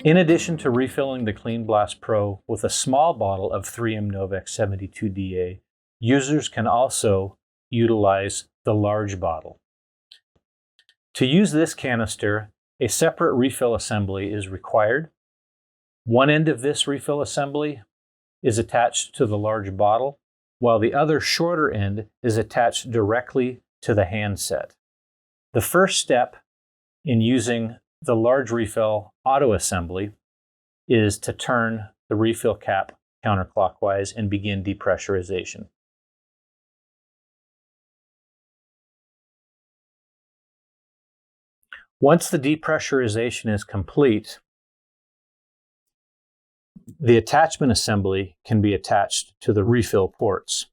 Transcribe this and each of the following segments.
In addition to refilling the Clean Blast Pro with a small bottle of 3M Novex 72DA, users can also utilize the large bottle. To use this canister, a separate refill assembly is required. One end of this refill assembly is attached to the large bottle, while the other shorter end is attached directly to the handset. The first step in using the large refill auto assembly is to turn the refill cap counterclockwise and begin depressurization. Once the depressurization is complete, the attachment assembly can be attached to the refill ports.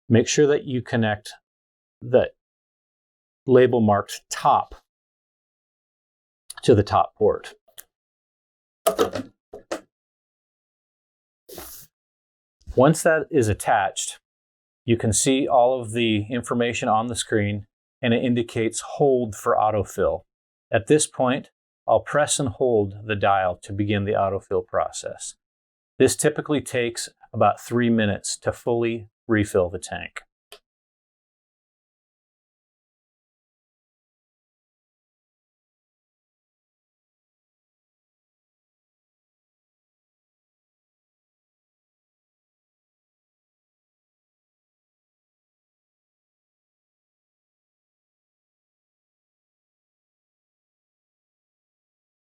Make sure that you connect the label marked top to the top port. Once that is attached, you can see all of the information on the screen, and it indicates hold for autofill. At this point, I'll press and hold the dial to begin the autofill process. This typically takes about 3 minutes to fully refill the tank.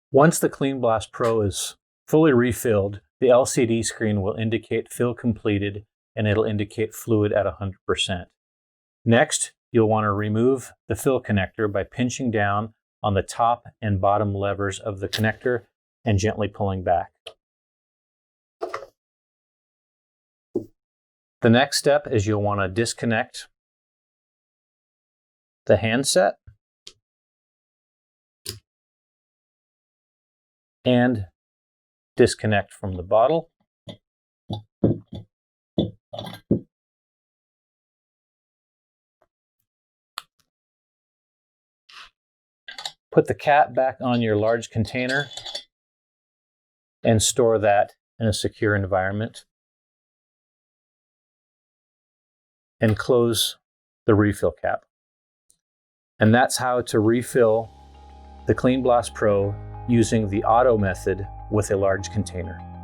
Once the Clean Blast Pro is fully refilled, the LCD screen will indicate fill completed, and it'll indicate fluid at 100%. Next, you'll want to remove the fill connector by pinching down on the top and bottom levers of the connector and gently pulling back. The next step is you'll want to disconnect the handset and disconnect from the bottle. Put the cap back on your large container and store that in a secure environment. And close the refill cap. And that's how to refill the Clean Blast Pro using the auto method with a large container.